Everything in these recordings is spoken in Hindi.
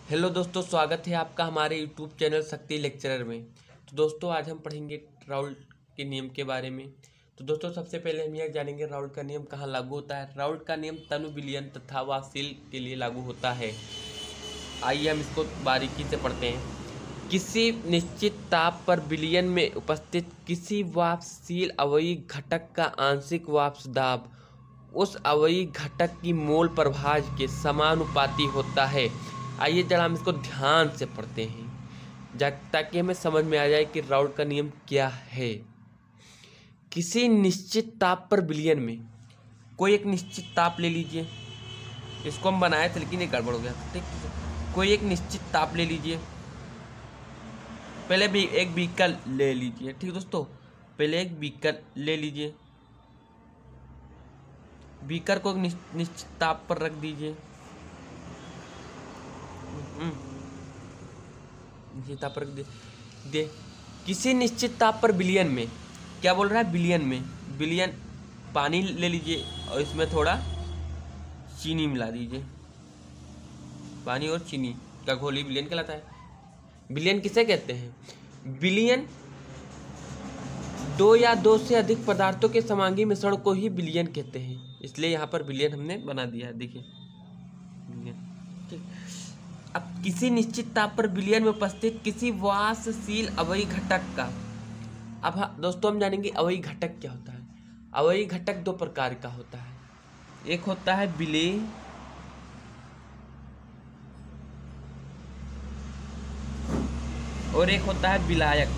हेलो दोस्तों, स्वागत है आपका हमारे यूट्यूब चैनल शक्ति लेक्चरर में। तो दोस्तों आज हम पढ़ेंगे राउल्ट के नियम के बारे में। तो दोस्तों सबसे पहले हम यह जानेंगे राउल्ट का नियम कहाँ लागू होता है। राउल्ट का नियम तनु विलयन तथा वाष्पशील के लिए लागू होता है। आइए हम इसको बारीकी से पढ़ते हैं। किसी निश्चित ताप पर विलयन में उपस्थित किसी वाष्पशील अवयवी घटक का आंशिक वाष्प दाब उस अवयवी घटक की मोल प्रभाज के समानुपाती होता है। आइए जरा हम इसको ध्यान से पढ़ते हैं ताकि हमें समझ में आ जाए कि राउल्ट का नियम क्या है। किसी निश्चित ताप पर विलयन में, कोई एक निश्चित ताप ले लीजिए, इसको हम बनाए थे लेकिन ये गड़बड़ हो गया। ठीक, कोई एक निश्चित ताप ले लीजिए। पहले भी एक बीकर ले लीजिए। ठीक दोस्तों, पहले एक बीकर ले लीजिए। बीकर को निश्चित ताप पर रख दीजिए। ताप पर रख दे। किसी निश्चित ताप पर विलयन में, क्या बोल रहा है, विलयन में, विलयन पानी ले लीजिए और इसमें थोड़ा चीनी मिला दीजिए। पानी और चीनी का घोल ही विलयन कहलाता है। विलयन किसे कहते हैं? विलयन दो या दो से अधिक पदार्थों के समांगी मिश्रण को ही विलयन कहते हैं। इसलिए यहाँ पर विलयन हमने बना दिया है, देखिए विलयन। ठीक, अब किसी निश्चित ताप पर विलयन में उपस्थित किसी वाष्पशील अवयवी घटक का, अब दोस्तों हम जानेंगे अवयवी घटक क्या होता है। अवयवी घटक दो प्रकार का होता है। एक होता है विलेय और एक होता है विलायक।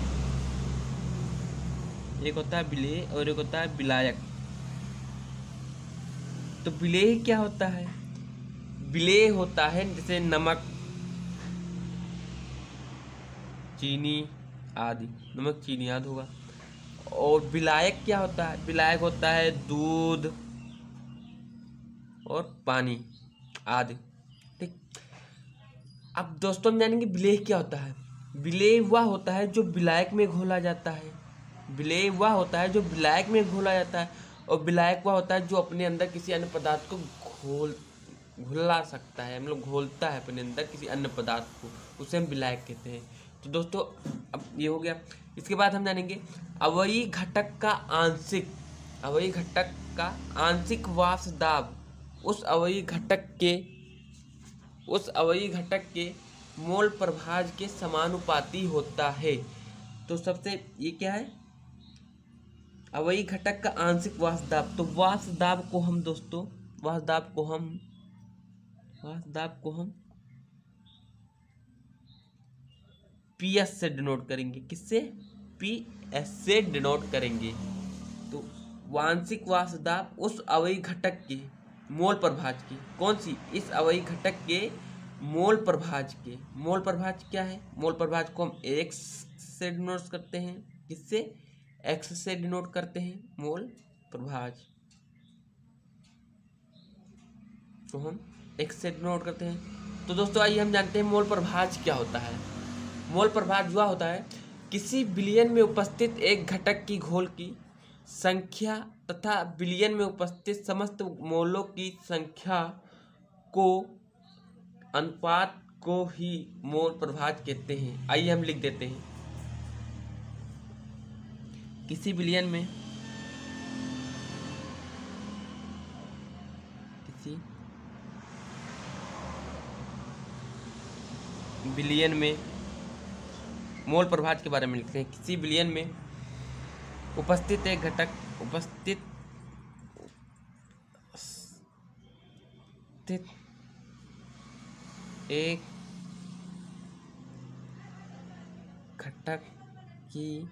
एक होता है विलेय और एक होता है विलायक। तो विलेय क्या होता है? विलेय होता है जैसे नमक, चीनी आदि, नमक चीनी आदि होगा। और विलायक क्या होता है? विलायक होता है दूध और पानी आदि। ठीक, अब दोस्तों हम जानेंगे विलेय क्या होता है। विलेय वह होता है जो विलायक में घोला जाता है। विलेय वह होता है जो विलायक में घोला जाता है। और विलायक वह होता है जो अपने अंदर किसी अन्य पदार्थ को घुला सकता है, मतलब घोलता है अपने अंदर किसी अन्य पदार्थ को, उसे हम विलायक कहते हैं। तो दोस्तों अब ये हो गया। इसके बाद हम जानेंगे अवयवी घटक का आंशिक, अवयवी घटक का आंशिक वाष्प दाब उस अवयवी घटक के मोल प्रभाज के समानुपाती होता है। तो सबसे ये क्या है? अवयवी घटक का आंशिक वाष्प दाब। तो वाष्प दाब को हम दोस्तों, वाष्प दाब को हम PS से डिनोट करेंगे। किससे? PS से डिनोट करेंगे। तो आंशिक वाष्प दाब उस अवयवी घटक के मोल प्रभाज की, कौन सी? इस अवयवी घटक के मोल प्रभाज के। मोल प्रभाज क्या है? मोल प्रभाज को हम X से डिनोट करते हैं। किससे? X से डिनोट करते हैं मोल प्रभाज तो हम X से डिनोट करते हैं। तो दोस्तों आइए हम जानते हैं मोल प्रभाज क्या होता है। मोल प्रभाज वह होता है किसी विलयन में उपस्थित एक घटक की घोल की संख्या तथा विलयन में उपस्थित समस्त मोलों की संख्या को अनुपात को ही मोल प्रभाज कहते हैं। आइए हम लिख देते हैं। किसी विलयन में, किसी विलयन में, मोल प्रभाज के बारे में लिखते हैं। किसी विलयन में उपस्थित एक घटक, एक घटक की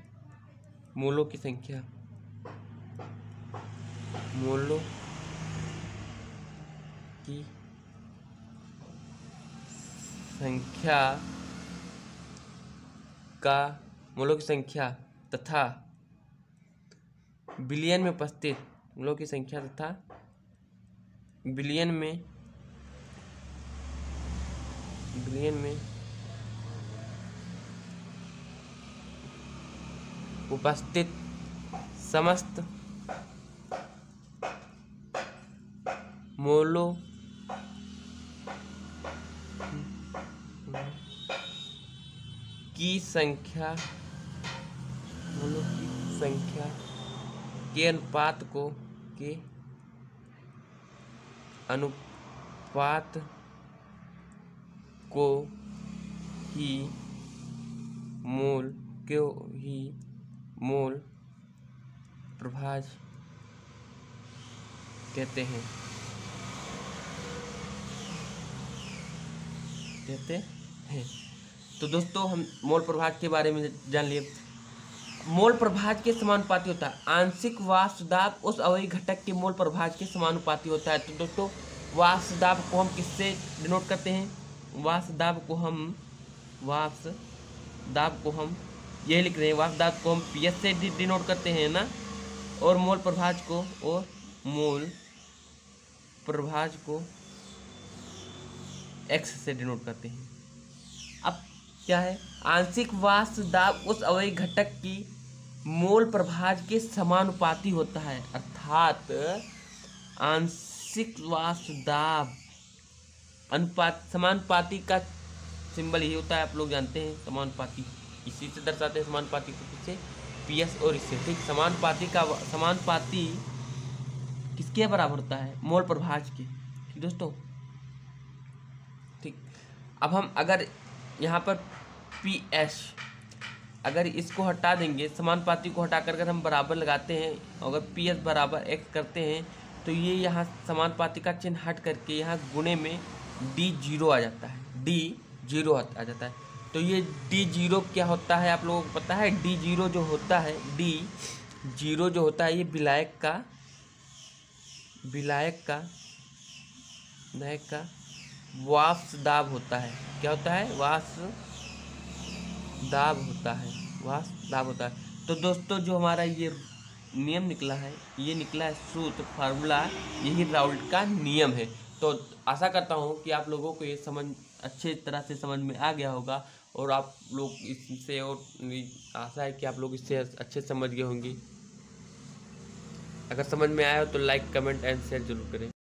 मोलों की संख्या, मोलों की संख्या तथा विलयन में उपस्थित मोलों की संख्या तथा विलयन में उपस्थित समस्त मोलों की संख्या मोलों की संख्या के अनुपात को ही मोल प्रभाज कहते हैं। तो दोस्तों हम मोल प्रभाज के बारे में जान लिए। मोल प्रभाज के समानुपाती होता है। आंशिक वाष्प दाब उस अवयवी घटक के मोल प्रभाज के समानुपाती होता है। तो दोस्तों वाष्प दाब को हम किससे डिनोट करते हैं? वाष्प दाब को हम ये लिख रहे हैं, वाष्प दाब को हम PS से डिनोट करते हैं ना, और मोल प्रभाज को X से डिनोट करते हैं। अब क्या है? आंशिक वाष्प दाब उस अवयवी घटक की मोल प्रभाज के समानुपाती होता है। अर्थात आंशिक वाष्प दाब अनुपात समानुपाती का सिंबल यही होता है, आप लोग जानते हैं, समानुपाती इसी से दर्शाते हैं। समानुपाती को किससे? PS और इससे, ठीक। समानुपाती किसके बराबर होता है? मोल प्रभाज के, ठीक दोस्तों, ठीक। अब हम अगर यहाँ पर PS अगर इसको हटा देंगे, समानुपाती को हटा कर हम बराबर लगाते हैं, अगर PS बराबर X करते हैं तो ये यहाँ समानुपाती का चिन्ह हट करके यहाँ गुणे में D0 आ जाता है। D0 आ जाता है। तो ये D0 क्या होता है आप लोगों को पता है? D0 जो होता है, D0 जो होता है, ये विलायक का वाष्प दाब होता है। क्या होता है? वाष्प दाब होता है। तो दोस्तों जो हमारा ये नियम निकला है, ये निकला है सूत्र, फार्मूला, यही राउल्ट का नियम है। तो आशा करता हूँ कि आप लोगों को ये अच्छे तरह से समझ में आ गया होगा, और आप लोग इससे, और आशा है कि आप लोग इससे अच्छे समझ गए होंगे। अगर समझ में आया हो तो लाइक, कमेंट एंड शेयर जरूर करें।